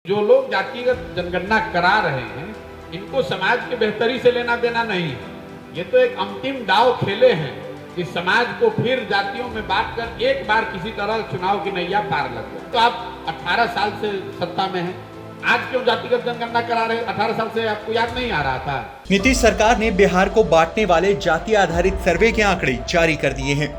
जो लोग जातिगत जनगणना करा रहे हैं, इनको समाज की बेहतरी से लेना देना नहीं है। ये तो एक अंतिम दांव खेले हैं कि समाज को फिर जातियों में बांटकर एक बार किसी तरह चुनाव की नैया पार लग जाए। तो आप 18 साल से सत्ता में हैं, आज क्यों जातिगत जनगणना करा रहे हैं? 18 साल से आपको याद नहीं आ रहा था? नीतीश सरकार ने बिहार को बांटने वाले जाति आधारित सर्वे के आंकड़े जारी कर दिए हैं।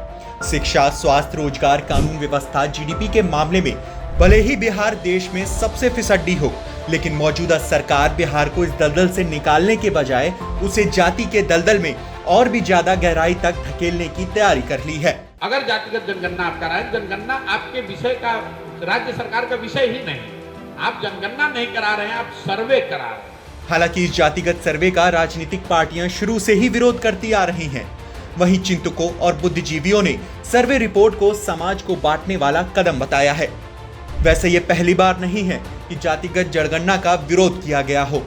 शिक्षा, स्वास्थ्य, रोजगार, कानून व्यवस्था, जीडीपी के मामले में भले ही बिहार देश में सबसे फिसड्डी हो, लेकिन मौजूदा सरकार बिहार को इस दलदल से निकालने के बजाय उसे जाति के दलदल में और भी ज्यादा गहराई तक धकेलने की तैयारी कर ली है। अगर जातिगत जनगणना आप कराएं, जनगणना आपके विषय का, राज्य सरकार का विषय ही नहीं। आप जनगणना नहीं करा रहे हैं, आप सर्वे करा रहे हैं। हालांकि इस जातिगत सर्वे का राजनीतिक पार्टियां शुरू से ही विरोध करती आ रही हैं। वहीं चिंतकों और बुद्धिजीवियों ने सर्वे रिपोर्ट को समाज को बांटने वाला कदम बताया है। वैसे ये पहली बार नहीं है कि जातिगत जनगणना का विरोध किया गया हो।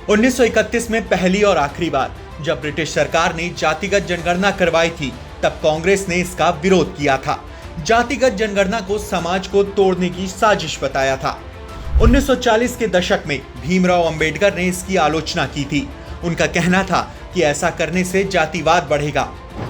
1931 में पहली और आखिरी बार जब ब्रिटिश सरकार ने जातिगत जनगणना करवाई थी, तब कांग्रेस ने इसका विरोध किया था। जातिगत जनगणना को समाज को तोड़ने की साजिश बताया था। 1940 के दशक में भीमराव अंबेडकर ने इसकी आलोचना की थी। उनका कहना था कि ऐसा करने से जातिवाद बढ़ेगा।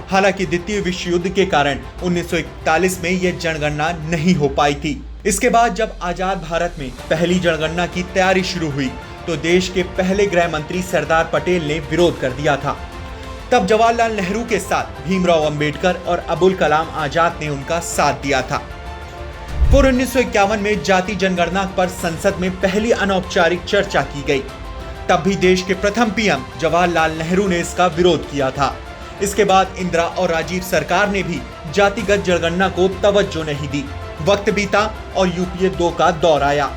हालांकि द्वितीय विश्व युद्ध के कारण 1941 में यह जनगणना नहीं हो पाई थी। इसके बाद जब आजाद भारत में पहली जनगणना की तैयारी शुरू हुई, तो देश के पहले गृह मंत्री सरदार पटेल ने विरोध कर दिया था। तब जवाहरलाल नेहरू के साथ भीमराव अंबेडकर और अबुल कलाम आजाद ने उनका साथ दिया था। फिर 1951 में जाति जनगणना पर संसद में पहली अनौपचारिक चर्चा की गई। तब भी देश के प्रथम पीएम जवाहरलाल नेहरू ने इसका विरोध किया था। इसके बाद इंदिरा और राजीव सरकार ने भी जातिगत जनगणना को तवज्जो नहीं दी। वक्त बीता और यूपीए 2 का दौर आया।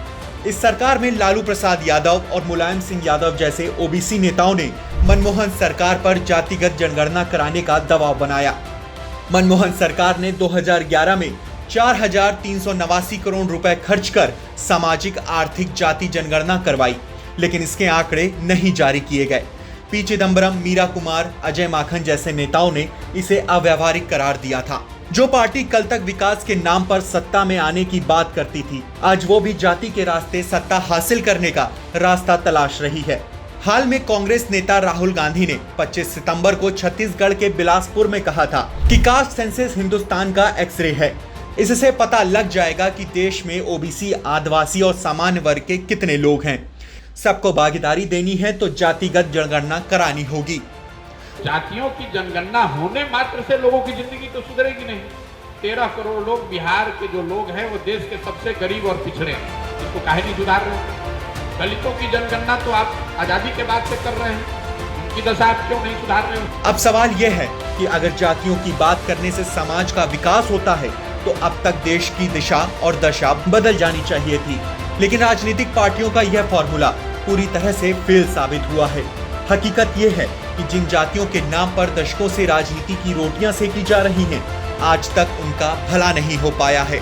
इस सरकार में लालू प्रसाद यादव और मुलायम सिंह यादव जैसे ओबीसी नेताओं ने मनमोहन सरकार पर जातिगत जनगणना कराने का दबाव बनाया। मनमोहन सरकार ने 2011 में 4,389 करोड़ रुपए खर्च कर सामाजिक आर्थिक जाति जनगणना करवाई, लेकिन इसके आंकड़े नहीं जारी किए गए। पी चिदंबरम, मीरा कुमार, अजय माखन जैसे नेताओं ने इसे अव्यावहारिक करार दिया था। जो पार्टी कल तक विकास के नाम पर सत्ता में आने की बात करती थी, आज वो भी जाति के रास्ते सत्ता हासिल करने का रास्ता तलाश रही है। हाल में कांग्रेस नेता राहुल गांधी ने 25 सितंबर को छत्तीसगढ़ के बिलासपुर में कहा था कि कास्ट सेंसस हिंदुस्तान का एक्सरे है। इससे पता लग जाएगा कि देश में ओबीसी, आदिवासी और सामान्य वर्ग के कितने लोग हैं। सबको भागीदारी देनी है तो जातिगत जनगणना करानी होगी। जातियों की जनगणना होने मात्र से लोगों की जिंदगी तो सुधरेगी नहीं। 13 करोड़ लोग, बिहार के जो लोग हैं वो देश के सबसे गरीब और पिछड़े हैं। इसको काहे नहीं सुधार रहे हो? दलितों की जनगणना तो आप आजादी के बाद से कर रहे हैं, उनकी दशा आप क्यों नहीं सुधार रहे हो? अब सवाल यह है कि अगर जातियों की बात करने से समाज का विकास होता है, तो अब तक देश की दिशा और दशा बदल जानी चाहिए थी। लेकिन राजनीतिक पार्टियों का यह फॉर्मूला पूरी तरह से फेल साबित हुआ है। हकीकत यह है कि जिन जातियों के नाम पर दशकों से राजनीति की रोटियां सेकी जा रही हैं, आज तक उनका भला नहीं हो पाया है।